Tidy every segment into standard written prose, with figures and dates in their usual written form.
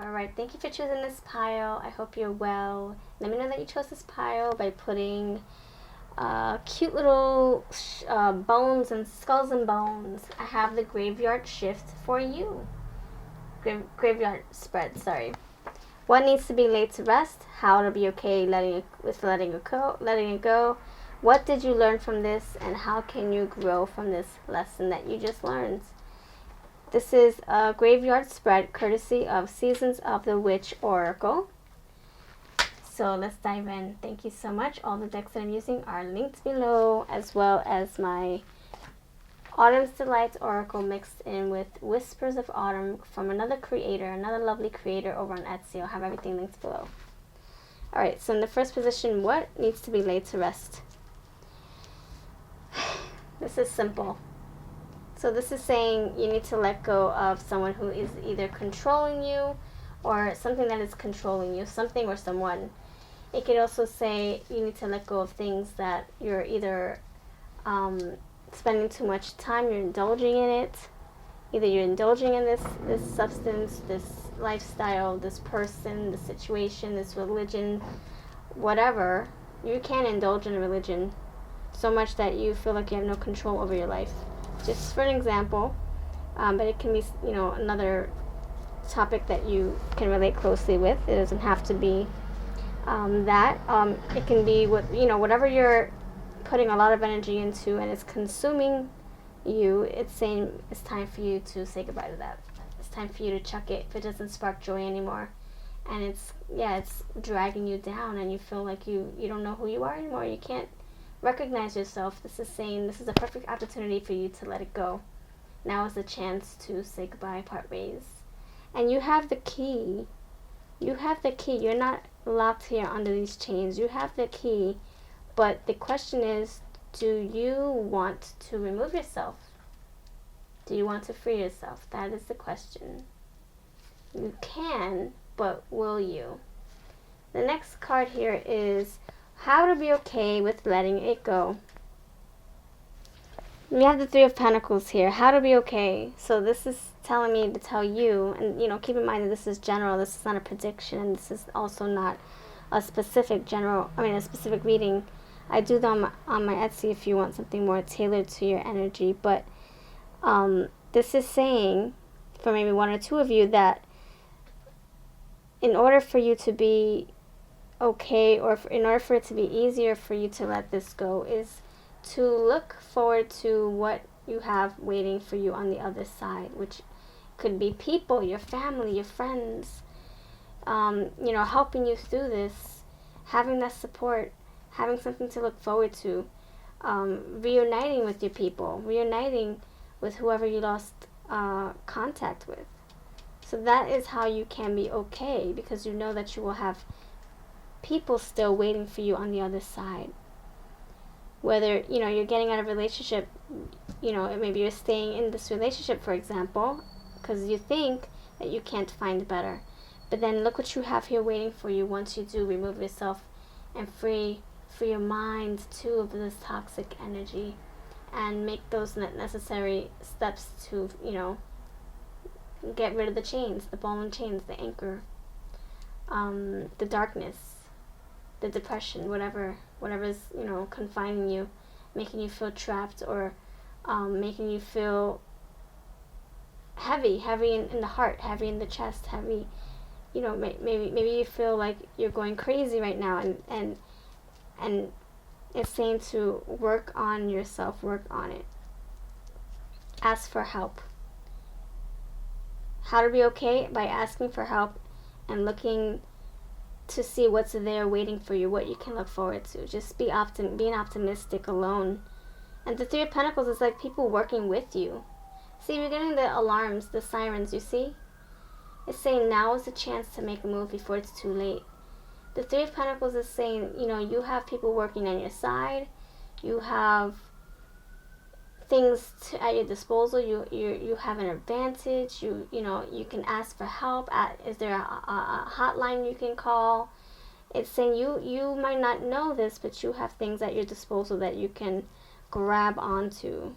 Alright, thank you for choosing this pile. I hope you're well. Let me know that you chose this pile by putting cute little bones and skulls and bones. I have the graveyard shift for you. Graveyard spread, sorry. What needs to be laid to rest? How to be okay letting it go. What did you learn from this, and how can you grow from this lesson that you just learned? This is a graveyard spread courtesy of Seasons of the Witch Oracle. So let's dive in. Thank you so much. All the decks that I'm using are linked below, as well as my Autumn's Delights Oracle mixed in with Whispers of Autumn from another creator, another lovely creator over on Etsy. I'll have everything linked below. Alright, so in the first position, what needs to be laid to rest? This is simple. So this is saying you need to let go of someone who is either controlling you or something that is controlling you, something or someone. It could also say you need to let go of things that you're either spending too much time, you're indulging in it. Either you're indulging in this substance, this lifestyle, this person, this situation, this religion, whatever. You can indulge in a religion so much that you feel like you have no control over your life. Just for an example, but it can be, another topic that you can relate closely with. It doesn't have to be that. It can be whatever you're putting a lot of energy into and it's consuming you. It's saying it's time for you to say goodbye to that. It's time for you to chuck it if it doesn't spark joy anymore. And it's dragging you down, and you feel like you don't know who you are anymore. You can't recognize yourself. This is saying this is a perfect opportunity for you to let it go. Now is the chance to say goodbye, part ways. And you have the key. You have the key. You're not locked here under these chains. You have the key. But the question is, do you want to remove yourself? Do you want to free yourself? That is the question. You can, but will you? The next card here is how to be okay with letting it go. We have the Three of Pentacles here. How to be okay. So this is telling me to tell you, and keep in mind that this is general. This is not a prediction, and this is also not a specific a specific reading. I do them on my Etsy if you want something more tailored to your energy. But this is saying, for maybe one or two of you, that in order for you to be okay, or in order for it to be easier for you to let this go, is to look forward to what you have waiting for you on the other side, which could be people, your family, your friends, helping you through this, having that support, having something to look forward to, reuniting with your people, reuniting with whoever you lost contact with. So that is how you can be okay, because you know that you will have people still waiting for you on the other side. Whether, you're getting out of a relationship, maybe you're staying in this relationship, for example, because you think that you can't find better. But then look what you have here waiting for you once you do remove yourself and free your mind too of this toxic energy, and make those necessary steps to, get rid of the chains, the ball and chains, the anchor, the darkness, the depression, whatever's confining you, making you feel trapped, or making you feel heavy in the heart, heavy in the chest, heavy, maybe you feel like you're going crazy right now, and it's saying to work on yourself, work on it. Ask for help. How to be okay? By asking for help and looking to see what's there waiting for you, what you can look forward to. Just being optimistic alone. And the Three of Pentacles is like people working with you. See, you're getting the alarms, the sirens, you see? It's saying now is the chance to make a move before it's too late. The Three of Pentacles is saying, you have people working on your side. You have things at your disposal. You have an advantage. You can ask for help. Is there a hotline you can call? It's saying you might not know this, but you have things at your disposal that you can grab onto.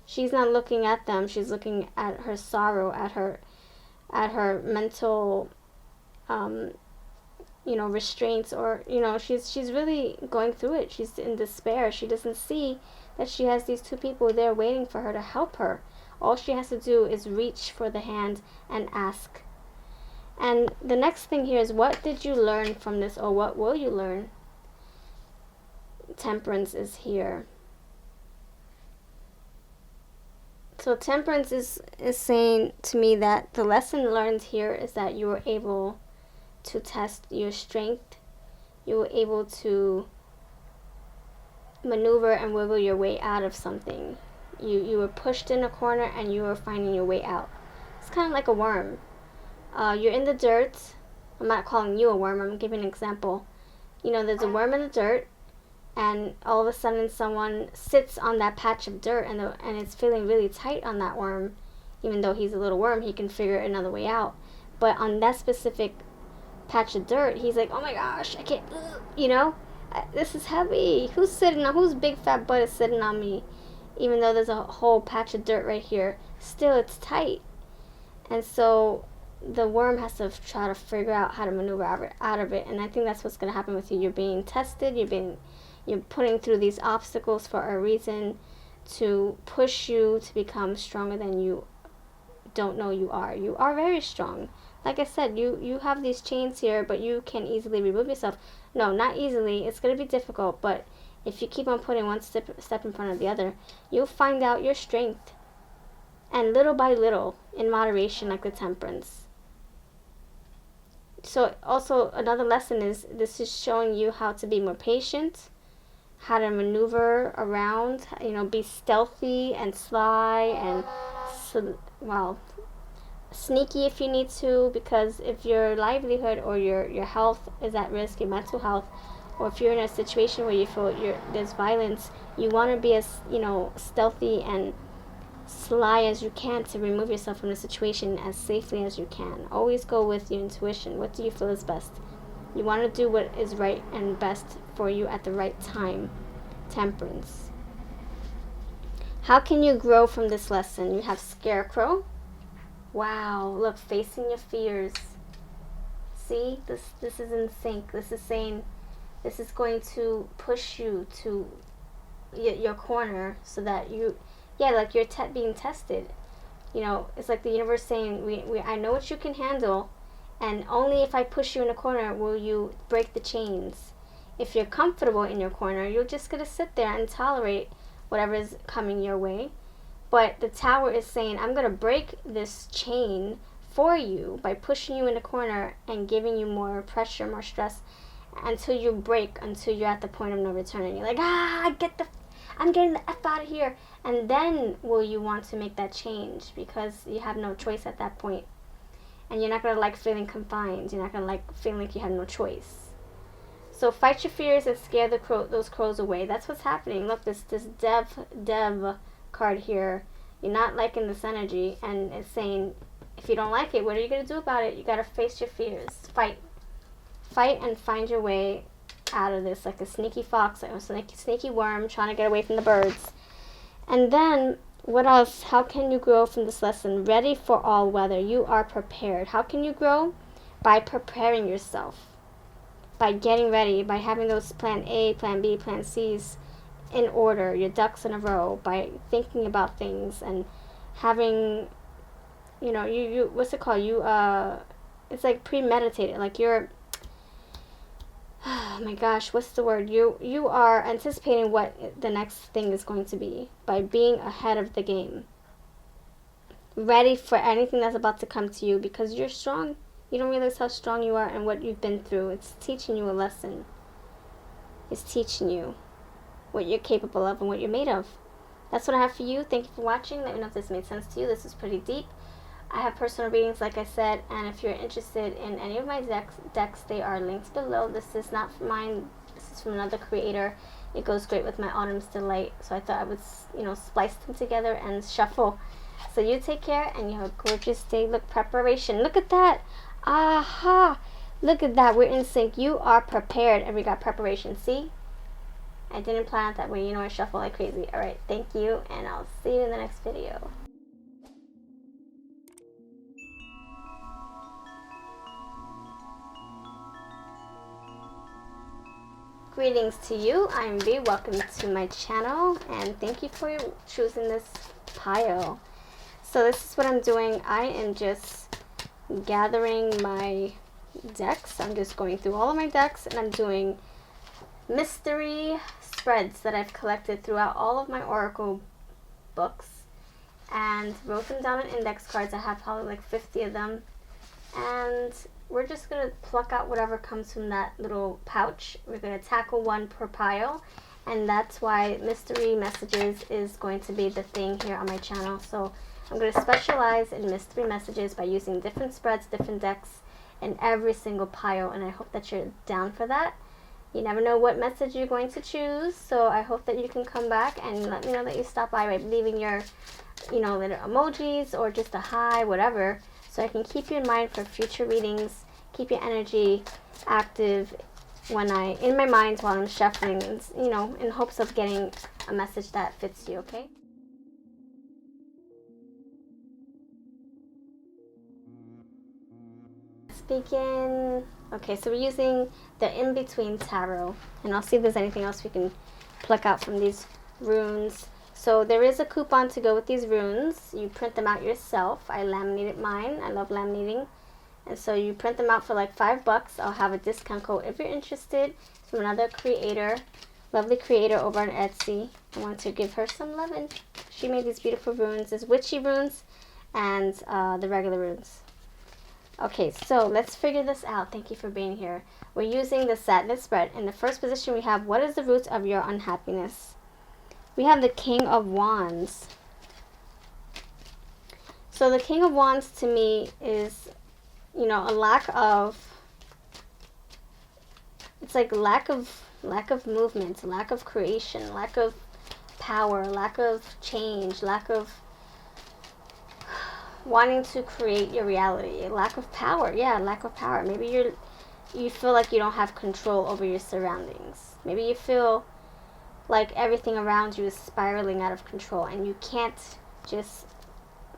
She's not looking at them. She's looking at her sorrow, at her mental you know, restraints, or, you know, she's really going through it. She's in despair. She doesn't see that she has these two people there waiting for her to help her. All she has to do is reach for the hand and ask. And the next thing here is, what did you learn from this, or what will you learn? Temperance is here. So Temperance is saying to me that the lesson learned here is that you were able to test your strength. You were able to maneuver and wiggle your way out of something. You were pushed in a corner and you were finding your way out. It's kind of like a worm. You're in the dirt. I'm not calling you a worm, I'm giving an example. You know, there's a worm in the dirt, and all of a sudden someone sits on that patch of dirt, and it's feeling really tight on that worm. Even though he's a little worm, he can figure another way out. But on that specific patch of dirt, he's like, oh my gosh, I can't, you know, this is heavy. Whose big fat butt is sitting on me? Even though there's a whole patch of dirt right here, still it's tight. And so the worm has to try to figure out how to maneuver out of it. And I think that's what's going to happen with you. You're being tested. You're putting through these obstacles for a reason, to push you to become stronger than you don't know you are. You are very strong. Like I said, you have these chains here, but you can easily remove yourself. No, not easily. It's going to be difficult, but if you keep on putting one step in front of the other, you'll find out your strength. And little by little, in moderation, like the Temperance. So also another lesson is, this is showing you how to be more patient, how to maneuver around, you know, be stealthy and sly and, sneaky if you need to, because if your livelihood or your health is at risk, your mental health, or if you're in a situation where you feel there's violence, you want to be as, you know, stealthy and sly as you can to remove yourself from the situation as safely as you can. Always go with your intuition. What do you feel is best? You want to do what is right and best for you at the right time. Temperance. How can you grow from this lesson? You have Scarecrow. Wow, look, facing your fears. See, this is in sync. This is saying this is going to push you to your corner, so that like you're being tested. You know, it's like the universe saying, I know what you can handle, and only if I push you in a corner will you break the chains. If you're comfortable in your corner, you're just going to sit there and tolerate whatever is coming your way. But the Tower is saying, I'm going to break this chain for you by pushing you in a corner and giving you more pressure, more stress, until you break, until you're at the point of no return. And you're like, I'm getting the F out of here. And then will you want to make that change, because you have no choice at that point. And you're not going to like feeling confined. You're not going to like feeling like you have no choice. So fight your fears and scare those crows away. That's what's happening. Look, this Dev card here. You're not liking this energy, and it's saying, if you don't like it, what are you going to do about it? You got to face your fears. Fight and find your way out of this, like a sneaky fox, like a sneaky worm trying to get away from the birds. And then, what else? How can you grow from this lesson? Ready for all weather. You are prepared. How can you grow? By preparing yourself. By getting ready. By having those plan A, plan B, plan C's in order. Your ducks in a row. By thinking about things and having, you know, you what's it called? It's like premeditated. Like you're, oh my gosh, what's the word? You are anticipating what the next thing is going to be by being ahead of the game. Ready for anything that's about to come to you, because you're strong. You don't realize how strong you are and what you've been through. It's teaching you a lesson. It's teaching you what you're capable of and what you're made of. That's what I have for you. Thank you for watching. Let me know if this made sense to you. This is pretty deep. I have personal readings, like I said, and if you're interested in any of my decks, they are linked below. This is not mine. This is from another creator. It goes great with my Autumn's Delight, so I thought I would, splice them together and shuffle. So you take care, and you have a gorgeous day. Look, preparation. Look at that. Aha! Look at that. We're in sync. You are prepared, and we got preparation. See? I didn't plan it that way. I shuffle like crazy. Alright, thank you, and I'll see you in the next video. Greetings to you. I'm V. Welcome to my channel, and thank you for choosing this pile. So this is what I'm doing. I am just gathering my decks. I'm just going through all of my decks, and I'm doing mystery spreads that I've collected throughout all of my oracle books, and wrote them down on index cards. I have probably like 50 of them, and we're just going to pluck out whatever comes from that little pouch. We're going to tackle one per pile, and that's why mystery messages is going to be the thing here on my channel. So I'm going to specialize in mystery messages by using different spreads, different decks in every single pile, and I hope that you're down for that. You never know what message you're going to choose, so I hope that you can come back and let me know that you stopped by leaving your, little emojis or just a hi, whatever, so I can keep you in mind for future readings, keep your energy active in my mind while I'm shuffling, in hopes of getting a message that fits you, okay? Let's begin. Okay, so we're using the In-Between Tarot, and I'll see if there's anything else we can pluck out from these runes. So there is a coupon to go with these runes. You print them out yourself. I laminated mine. I love laminating. And so you print them out for like $5. I'll have a discount code if you're interested, from another creator, lovely creator over on Etsy. I want to give her some love, and she made these beautiful runes. There's witchy runes and the regular runes. Okay, so let's figure this out. Thank you for being here. We're using the Sadness spread. In the first position, we have, what is the root of your unhappiness? We have the King of Wands. So the King of Wands to me is, a lack of, it's like lack of movement, lack of creation, lack of power, lack of change, lack of wanting to create your reality, lack of power. Yeah, lack of power. Maybe you feel like you don't have control over your surroundings. Maybe you feel like everything around you is spiraling out of control, and you can't just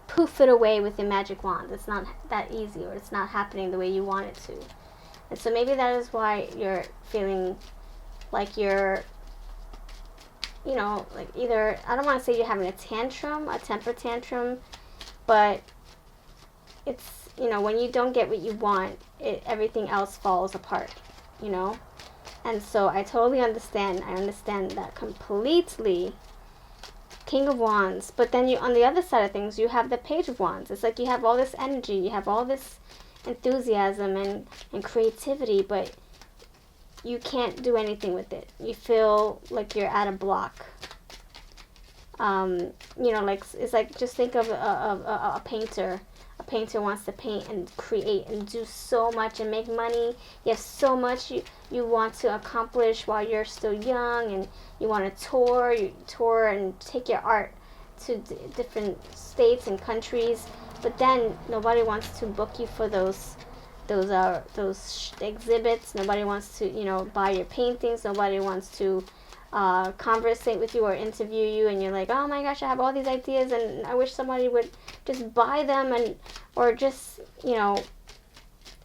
poof it away with your magic wand. It's not that easy, or it's not happening the way you want it to. And so maybe that is why you're feeling like you're, like either, I don't want to say you're having a temper tantrum, but it's, when you don't get what you want, everything else falls apart, And so I totally understand. I understand that completely. King of Wands. But then on the other side of things, you have the Page of Wands. It's like you have all this energy, you have all this enthusiasm and creativity, but you can't do anything with it. You feel like you're at a block. It's like, just think of a painter. A painter wants to paint and create and do so much and make money. You have so much you want to accomplish while you're still young, and you want to tour. You tour and take your art to different states and countries, but then nobody wants to book you for those exhibits. Nobody wants to buy your paintings. Nobody wants to conversate with you or interview you, and you're like, oh my gosh, I have all these ideas and I wish somebody would just buy them, or just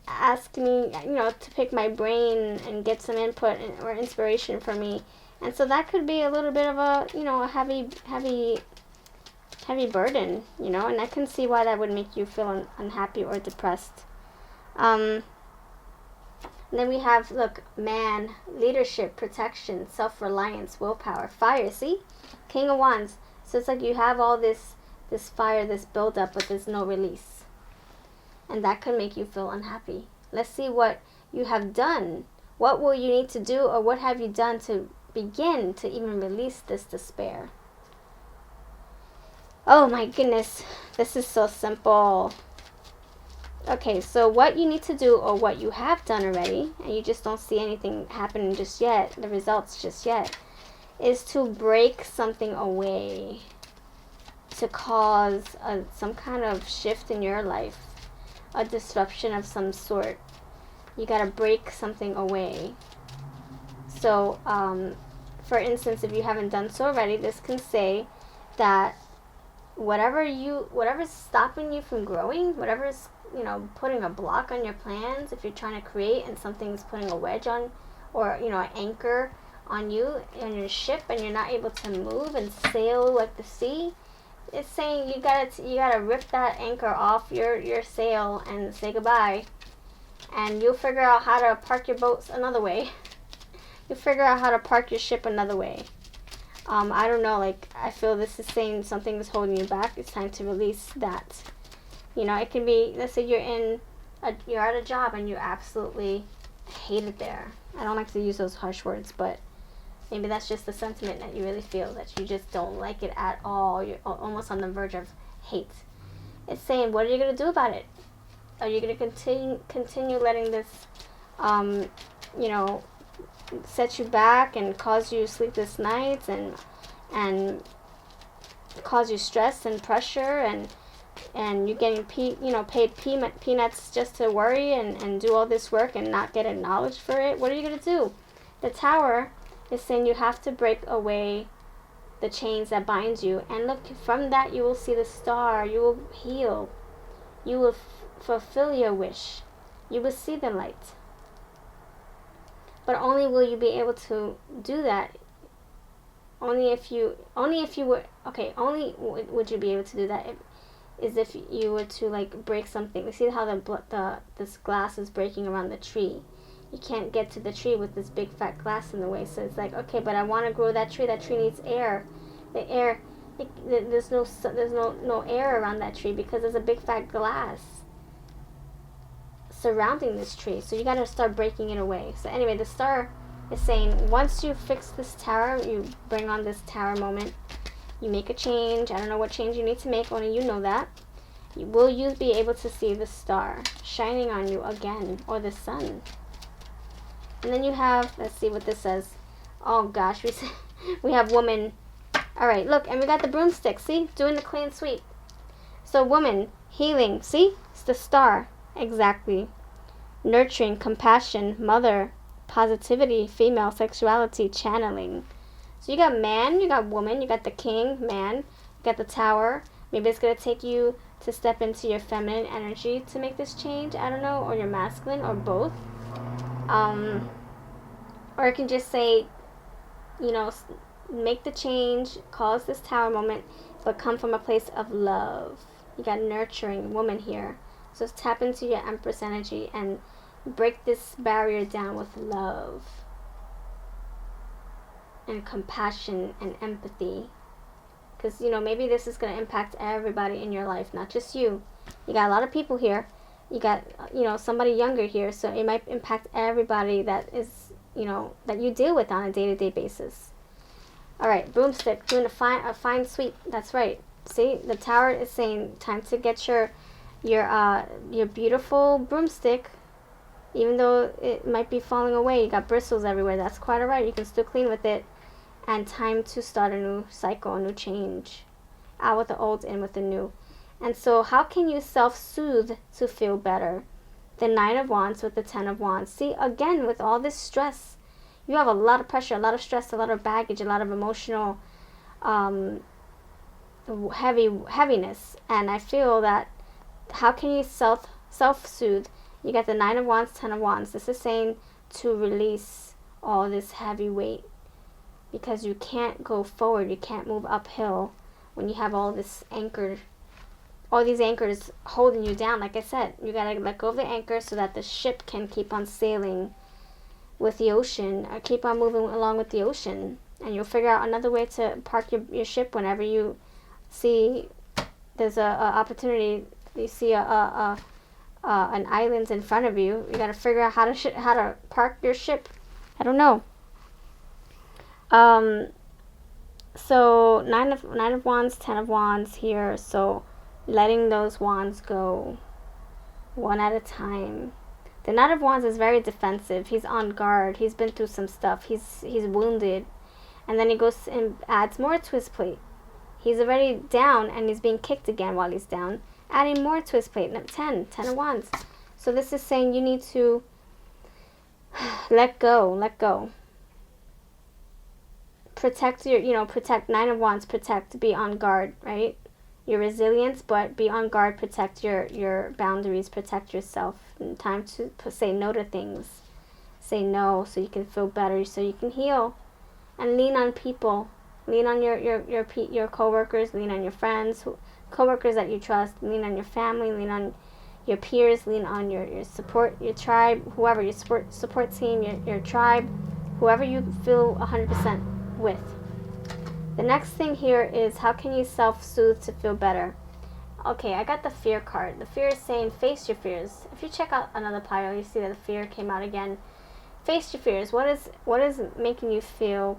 ask me to pick my brain and get some input or inspiration from me. And so that could be a little bit of a heavy burden, and I can see why that would make you feel unhappy or depressed. Then we have, look, man, leadership, protection, self-reliance, willpower, fire. See? King of Wands. So it's like you have all this fire, this build-up, but there's no release. And that could make you feel unhappy. Let's see what you have done. What will you need to do, or what have you done to begin to even release this despair? Oh my goodness. This is so simple. Okay, so what you need to do, or what you have done already, and you just don't see anything happening just yet, the results just yet, is to break something away, to cause some kind of shift in your life, a disruption of some sort. You got to break something away. So, for instance, if you haven't done so already, this can say that whatever's stopping you from growing, whatever's putting a block on your plans, if you're trying to create and something's putting a wedge on, or an anchor on you and your ship, and you're not able to move and sail like the sea, it's saying you gotta rip that anchor off your sail and say goodbye, and you'll figure out how to park your boats another way. You'll figure out how to park your ship another way. I don't know, like, I feel this is saying something is holding you back. It's time to release that. You know, it can be, let's say you're at a job and you absolutely hate it there. I don't like to use those harsh words, but maybe that's just the sentiment that you really feel, that you just don't like it at all. You're almost on the verge of hate. It's saying, what are you going to do about it? Are you going to continue letting this, you know, set you back and cause you sleepless nights and cause you stress and pressure, and you're getting paid peanuts just to worry and do all this work and not get acknowledged for it? What are you going to do? The Tower is saying you have to break away the chains that bind you, and look, from that you will see the star. You will heal. You will fulfill your wish. You will see the light. But only will you be able to do that only would you be able to do that if you were to, like, break something. You see how this glass is breaking around the tree. You can't get to the tree with this big fat glass in the way. So it's like, okay, but I want to grow that tree. That tree needs air. The air, there's no air around that tree because there's a big fat glass surrounding this tree. So you got to start breaking it away. So anyway, the star is saying, once you fix this tower, you bring on this tower moment, you make a change. I don't know what change you need to make, only you know that. Will you be able to see the star shining on you again, or the sun? And then you have, let's see what this says. Oh gosh, we have woman. All right, look, and we got the broomstick. See, doing the clean sweep. So woman, healing. See, it's the star. Exactly. Nurturing, compassion, mother, positivity, female sexuality, channeling. So you got man, you got woman, you got the king, man, you got the tower. Maybe it's going to take you to step into your feminine energy to make this change. I don't know, or your masculine, or both. Or it can just say, you know, make the change, cause this tower moment, but come from a place of love. You got nurturing woman here. So tap into your Empress energy and break this barrier down with love and compassion and empathy. Because, you know, maybe this is going to impact everybody in your life, not just you. You got a lot of people here. You got, you know, somebody younger here. So it might impact everybody that is, you know, that you deal with on a day-to-day basis. All right, broomstick, doing a fine sweep. That's right. See, the tower is saying time to get your beautiful broomstick, even though it might be falling away. You got bristles everywhere. That's quite alright. You can still clean with it. And time to start a new cycle, a new change. Out with the old, in with the new. And so how can you self-soothe to feel better? The 9 of Wands with the 10 of Wands. See, again, with all this stress, you have a lot of pressure, a lot of stress, a lot of baggage, a lot of emotional heaviness. And I feel that, how can you self-soothe? You got the 9 of Wands, 10 of Wands. This is saying to release all this heavy weight, because you can't go forward, you can't move uphill when you have all these anchors holding you down. Like I said, you gotta let go of the anchor so that the ship can keep on sailing with the ocean, or keep on moving along with the ocean. And you'll figure out another way to park your ship whenever you see there's a opportunity. You see an island in front of you. You gotta figure out how to park your ship. I don't know. So 9 of Wands, 10 of Wands here. So letting those wands go one at a time. The 9 of Wands is very defensive. He's on guard. He's been through some stuff. He's wounded. And then he goes and adds more to his plate. He's already down and he's being kicked again while he's down. Adding more to his plate. 10 of Wands. So this is saying you need to let go. Protect protect 9 of Wands, be on guard, right? Your resilience, but be on guard, protect your boundaries, protect yourself. And time to say no to things. Say no so you can feel better, so you can heal. and lean on people. Lean on your coworkers, lean on your friends, coworkers that you trust, lean on your family, lean on your peers, lean on your support, your tribe, whoever, your support team, your tribe, whoever you feel 100% with. The next thing here is, how can you self-soothe to feel better? Okay, I got the fear card. The fear is saying face your fears. If you check out another pile, you see that the fear came out again. Face your fears. What is making you feel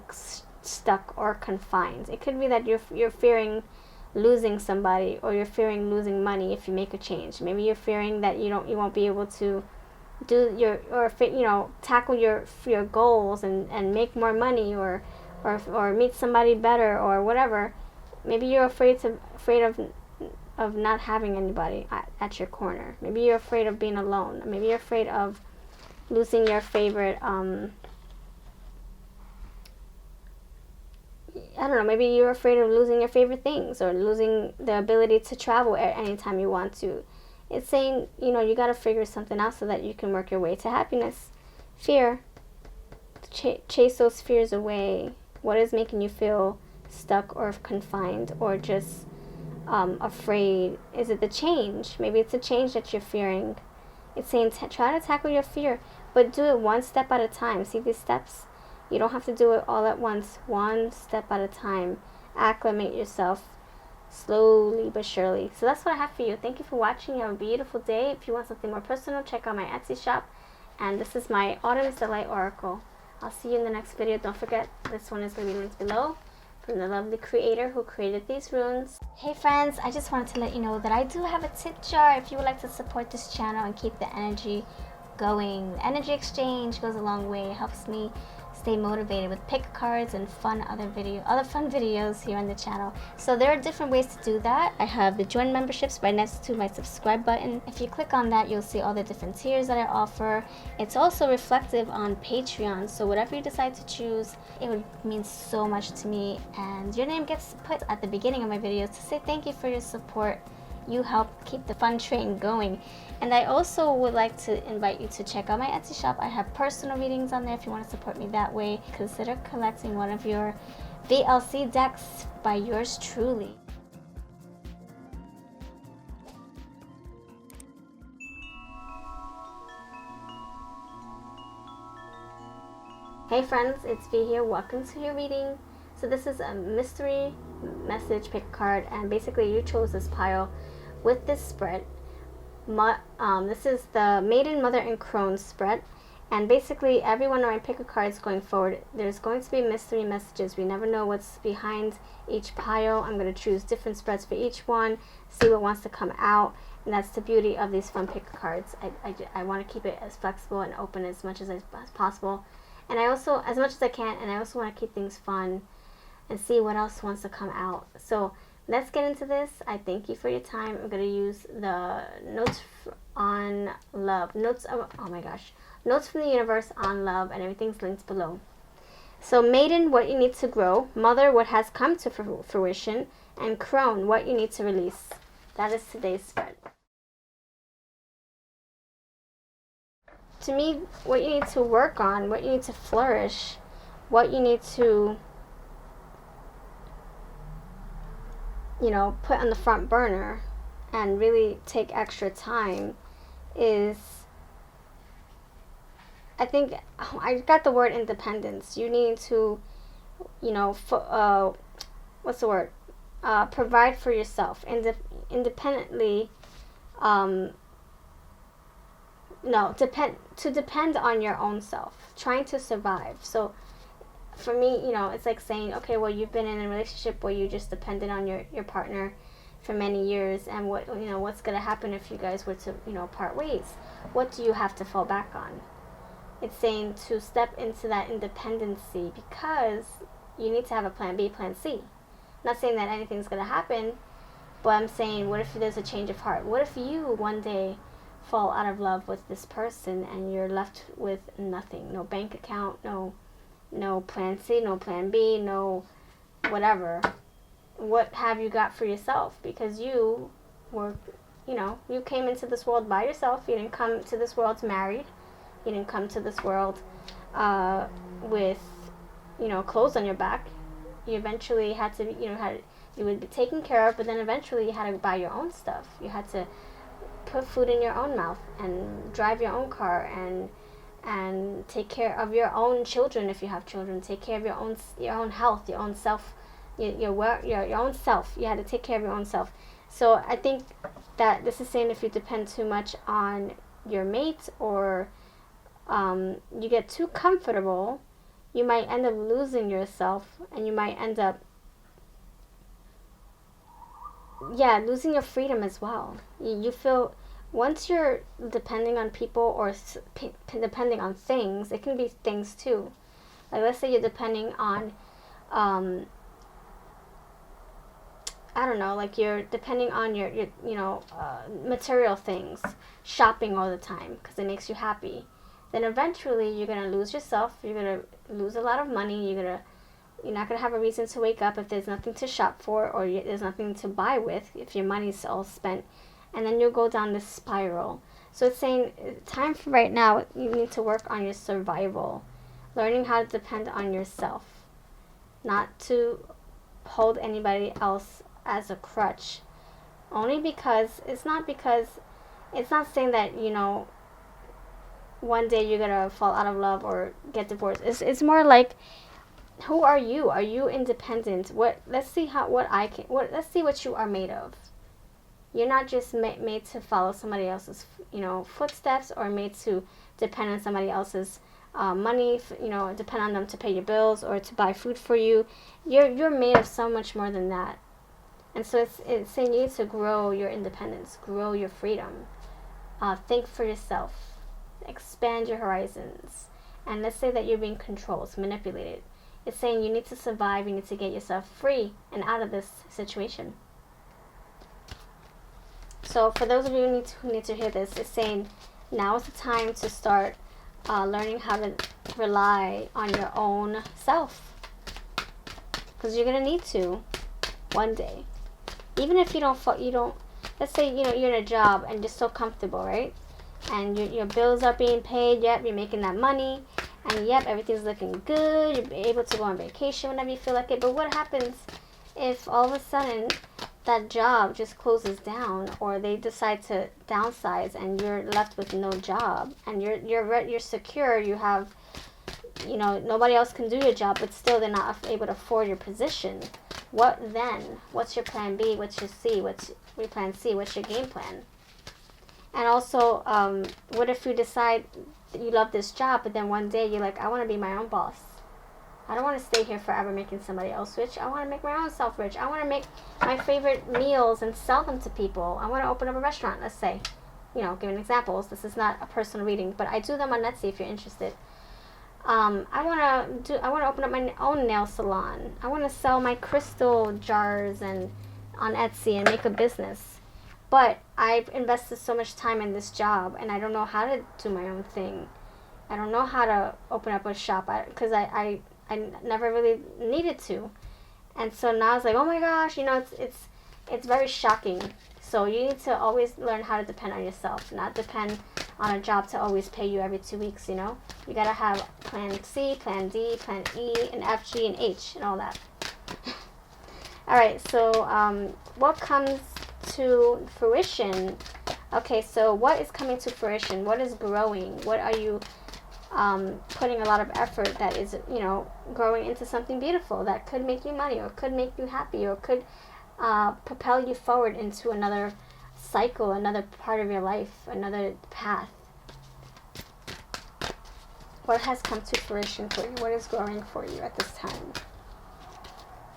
stuck or confined? It could be that you're fearing losing somebody, or you're fearing losing money if you make a change. Maybe you're fearing that you won't be able to do tackle your goals and make more money, or meet somebody better, or whatever. Maybe you're afraid of not having anybody at your corner. Maybe you're afraid of being alone. Maybe you're afraid of losing your favorite, I don't know, maybe you're afraid of losing your favorite things, or losing the ability to travel anytime you want to. It's saying, you got to figure something out so that you can work your way to happiness. Fear. Chase those fears away. What is making you feel stuck or confined, or just afraid? Is it the change? Maybe it's a change that you're fearing. It's saying try to tackle your fear, but do it one step at a time. See these steps? You don't have to do it all at once. One step at a time. Acclimate yourself slowly but surely. So that's what I have for you. Thank you for watching. You have a beautiful day. If you want something more personal, check out my Etsy shop. And this is my Autumn's Delight Oracle. I'll see you in the next video. Don't forget, this one is going to be linked below, from the lovely creator who created these runes. Hey friends, I just wanted to let you know that I do have a tip jar if you would like to support this channel and keep the energy going. The energy exchange goes a long way. It helps me stay motivated with pick cards and other fun videos here on the channel. So there are different ways to do that. I have the join memberships right next to my subscribe button. If you click on that, you'll see all the different tiers that I offer. It's also reflective on Patreon, so whatever you decide to choose, it would mean so much to me, and your name gets put at the beginning of my videos to say thank you for your support. You help keep the fun train going. And I also would like to invite you to check out my Etsy shop. I have personal readings on there if you want to support me that way. Consider collecting one of your VLC decks by yours truly. Hey friends, it's V here. Welcome to your reading. So this is a mystery message pick card, and basically you chose this pile with this spread. This is the Maiden, Mother, and Crone spread, and basically every one of my pick cards going forward, there's going to be mystery messages. We never know what's behind each pile. I'm going to choose different spreads for each one, see what wants to come out, and that's the beauty of these fun pick cards. I want to keep it as flexible and open as much as possible, and I also, as much as I can, and I also want to keep things fun and see what else wants to come out. So let's get into this. I thank you for your time. I'm going to use the notes on love. Notes from the universe on love, and everything's linked below. So Maiden, what you need to grow. Mother, what has come to fruition. And Crone, what you need to release. That is today's spread. To me, what you need to work on, what you need to flourish, what you need to put on the front burner and really take extra time is, I think, I got the word independence. You need to, provide for yourself independently. Depend on your own self, trying to survive. So for me, it's like saying, okay, well, you've been in a relationship where you just depended on your partner for many years, and what's going to happen if you guys were to, part ways? What do you have to fall back on? It's saying to step into that independency, because you need to have a plan B, plan C. I'm not saying that anything's going to happen, but I'm saying, what if there's a change of heart? What if you one day fall out of love with this person and you're left with nothing? No bank account, no plan C, no plan B, no whatever. What have you got for yourself? Because you were, you came into this world by yourself. You didn't come to this world married. You didn't come to this world with clothes on your back. You eventually had to, you would be taken care of, but then eventually you had to buy your own stuff. You had to put food in your own mouth and drive your own car and take care of your own children if you have children. Take care of your own health, your own self, your own self. You had to take care of your own self. So I think that this is saying if you depend too much on your mate, or you get too comfortable, you might end up losing yourself, and you might end up losing your freedom as well. You feel, once you're depending on people or depending on things, it can be things too. Like, let's say you're depending on, I don't know, like you're depending on your material things, shopping all the time because it makes you happy. Then eventually you're going to lose yourself, you're going to lose a lot of money, you're not going to have a reason to wake up if there's nothing to shop for, or there's nothing to buy with if your money's all spent. And then you'll go down this spiral. So it's saying, time for right now, you need to work on your survival. Learning how to depend on yourself. Not to hold anybody else as a crutch. Only because, it's not saying that, one day you're going to fall out of love or get divorced. It's more like, who are you? Are you independent? Let's see let's see what you are made of. You're not just made to follow somebody else's, footsteps, or made to depend on somebody else's money, depend on them to pay your bills or to buy food for you. You're made of so much more than that. And so it's saying you need to grow your independence, grow your freedom, think for yourself, expand your horizons. And let's say that you're being controlled, manipulated. It's saying you need to survive, you need to get yourself free and out of this situation. So for those of you who need to hear this, it's saying now is the time to start learning how to rely on your own self. Because you're going to need to one day. Even if you don't, let's say, you're in a job and you're so comfortable, right? And your bills are being paid, yep, you're making that money, and yep, everything's looking good, you're able to go on vacation whenever you feel like it. But what happens if all of a sudden that job just closes down, or they decide to downsize and you're left with no job, and you're secure, you have, nobody else can do your job, but still they're not able to afford your position? What then? What's your plan B? What's your C? What's your plan C? What's your game plan? And also, what if you decide that you love this job, but then one day you're like, I want to be my own boss. I don't want to stay here forever making somebody else rich. I want to make my own self rich. I want to make my favorite meals and sell them to people. I want to open up a restaurant, let's say. Giving examples. This is not a personal reading, but I do them on Etsy if you're interested. I want to open up my own nail salon. I want to sell my crystal jars on Etsy and make a business. But I've invested so much time in this job, and I don't know how to do my own thing. I don't know how to open up a shop, because I never really needed to. And so now it's like, oh my gosh, it's very shocking. So you need to always learn how to depend on yourself, not depend on a job to always pay you every 2 weeks, You got to have plan C, plan D, plan E, and F, G, and H, and all that. All right, so what comes to fruition? Okay, so what is coming to fruition? What is growing? What are you putting a lot of effort that is, growing into something beautiful that could make you money, or could make you happy, or could propel you forward into another cycle, another part of your life, another path? What has come to fruition for you? What is growing for you at this time?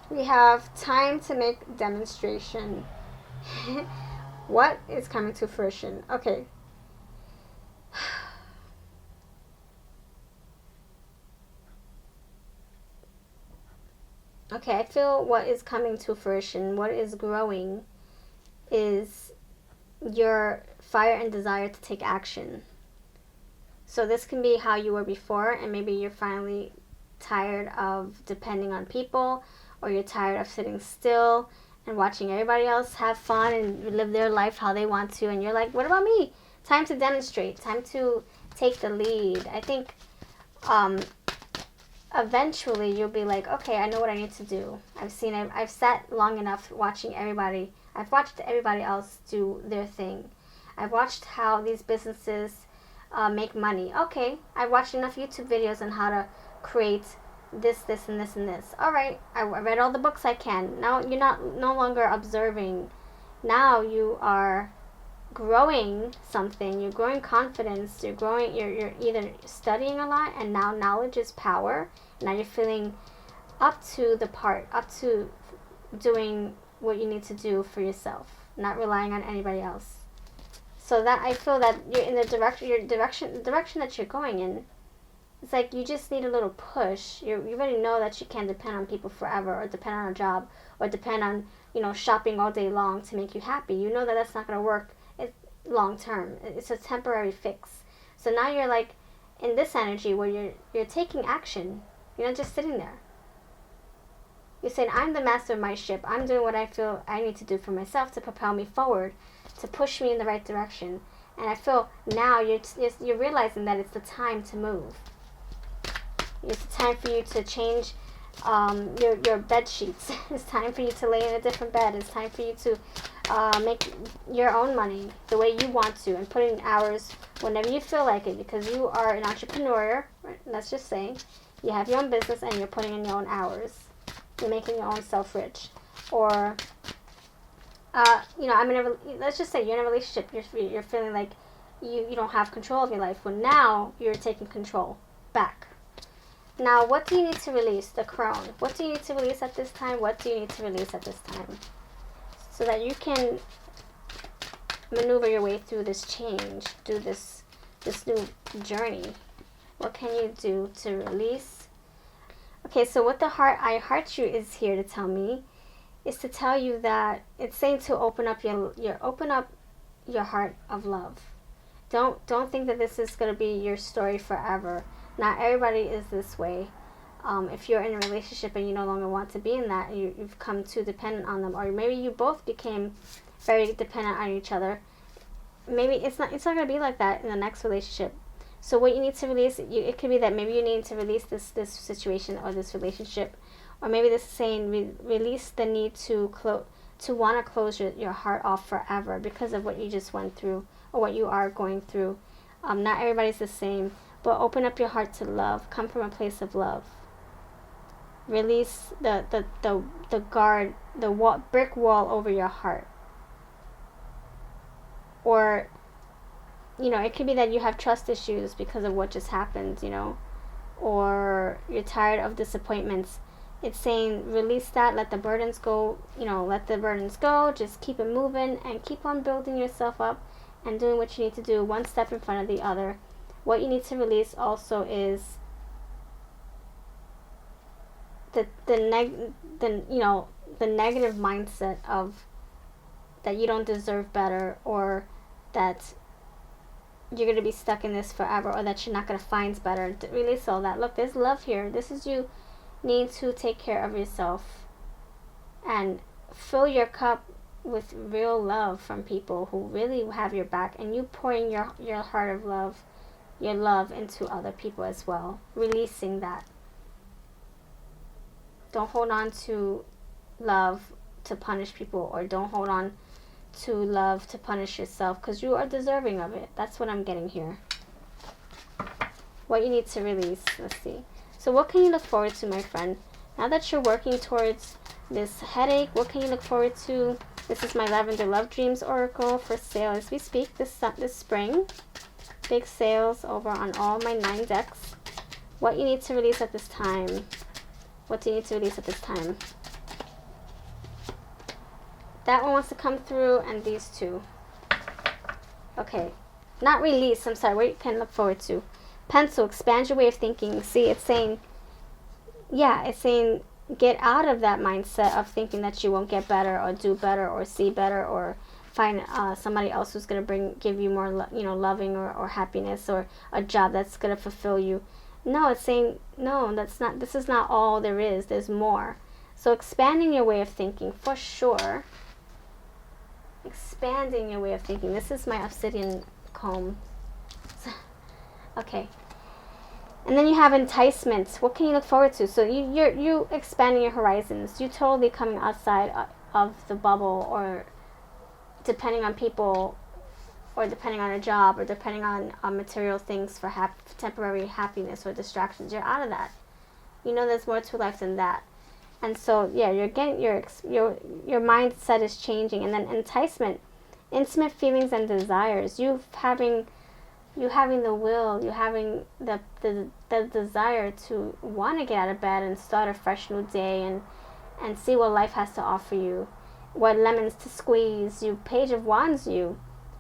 We have time to make demonstration. What is coming to fruition? Okay. Okay, I feel what is coming to fruition, what is growing, is your fire and desire to take action. So this can be how you were before, and maybe you're finally tired of depending on people, or you're tired of sitting still and watching everybody else have fun and live their life how they want to, and you're like, what about me? Time to demonstrate, time to take the lead. I think eventually you'll be like, okay, I know what I need to do. I've sat long enough watching everybody. I've watched everybody else do their thing. I've watched how these businesses make money. Okay, I've watched enough YouTube videos on how to create this, and this, and this. All right, I read all the books I can. Now you're no longer observing. Now you are growing something. You're growing confidence. You're either studying a lot, and now knowledge is power. Now you're feeling up to doing what you need to do for yourself, not relying on anybody else. So that I feel that you're in the direction that you're going in. It's like you just need a little push. You already know that you can't depend on people forever, or depend on a job, or depend on shopping all day long to make you happy. You know that that's not going to work long term. It's a temporary fix. So now you're like in this energy where you're taking action. You're not just sitting there. You're saying, I'm the master of my ship. I'm doing what I feel I need to do for myself to propel me forward, to push me in the right direction. And I feel now you're realizing that it's the time to move. It's time for you to change your bed sheets. It's time for you to lay in a different bed. It's time for you to make your own money the way you want to, and put in hours whenever you feel like it, because you are an entrepreneur. Right? Let's just say you have your own business and you're putting in your own hours. You're making your own self rich. Or let's just say you're in a relationship. You're feeling like you don't have control of your life. Well, now you're taking control back. Now, what do you need to release? The crone. What do you need to release at this time? What do you need to release at this time? So that you can maneuver your way through this change, through this new journey. What can you do to release? Okay, so what the I heart you is here to tell me is to tell you that it's saying to open up your heart of love. Don't think that this is going to be your story forever. Not everybody is this way. If you're in a relationship and you no longer want to be in that, and you've become too dependent on them, or maybe you both became very dependent on each other, maybe it's not going to be like that in the next relationship. So what you need to release, it could be that maybe you need to release this situation or this relationship, or maybe this is saying release the need to want to close your heart off forever because of what you just went through or what you are going through. Not everybody's the same, but open up your heart to love. Come from a place of love. Release the guard, brick wall over your heart. Or, it could be that you have trust issues because of what just happened, or you're tired of disappointments. It's saying release that, let the burdens go, just keep it moving and keep on building yourself up and doing what you need to do, one step in front of the other. What you need to release also is the negative mindset of that you don't deserve better, or that you're going to be stuck in this forever, or that you're not going to find better. Release all that. Look, there's love here. This is you need to take care of yourself and fill your cup with real love from people who really have your back, and you pouring your heart of love, your love into other people as well. Releasing that. Don't hold on to love to punish people, or don't hold on to love to punish yourself, because you are deserving of it. That's what I'm getting here. What you need to release. Let's see. So what can you look forward to, my friend? Now that you're working towards this headache, what can you look forward to? This is my Lavender Love Dreams Oracle for sale as we speak this spring. Big sales over on all my 9 decks. What you need to release at this time. What do you need to release at this time? That one wants to come through, and these two. Okay. Not release, I'm sorry. What you can look forward to. Pencil, expand your way of thinking. See, it's saying get out of that mindset of thinking that you won't get better or do better or see better or find somebody else who's going to give you more loving or happiness, or a job that's going to fulfill you. No, it's saying no, this is not all there is. There's more. So expanding your way of thinking for sure. Expanding your way of thinking. This is my obsidian comb. Okay. And then you have enticements. What can you look forward to? So you expanding your horizons. You totally coming outside of the bubble, or depending on people, or depending on a job, or depending on material things for temporary happiness or distractions. You're out of that. You know there's more to life than that. And so, yeah, you're getting your mindset is changing. And then enticement, intimate feelings and desires. You having the will, you having the desire to want to get out of bed and start a fresh new day and see what life has to offer you, what lemons to squeeze. You Page of Wands. You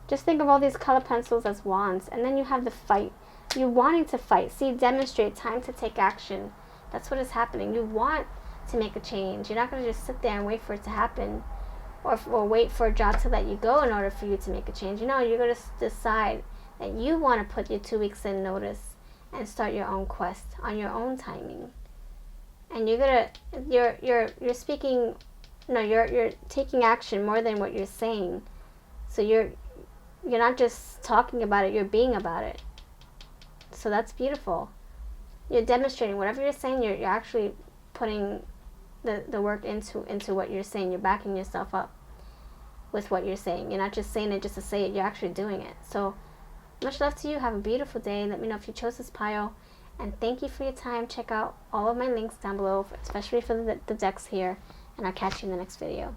just think of all these color pencils as wands. And then you have the fight. You wanting to fight. See, demonstrate, time to take action. That's what is happening. You want to make a change. You're not going to just sit there and wait for it to happen, or wait for a job to let you go in order for you to make a change. You're going to decide that you want to put your 2 weeks in notice and start your own quest on your own timing. And you're speaking, no, you're taking action more than what you're saying. So you're not just talking about it, you're being about it. So that's beautiful. You're demonstrating whatever you're saying. You're actually putting the work into what you're saying. You're backing yourself up with what you're saying. You're not just saying it just to say it. You're actually doing it. So much love to you. Have a beautiful day. Let me know if you chose this pile. And thank you for your time. Check out all of my links down below, especially for the decks here. And I'll catch you in the next video.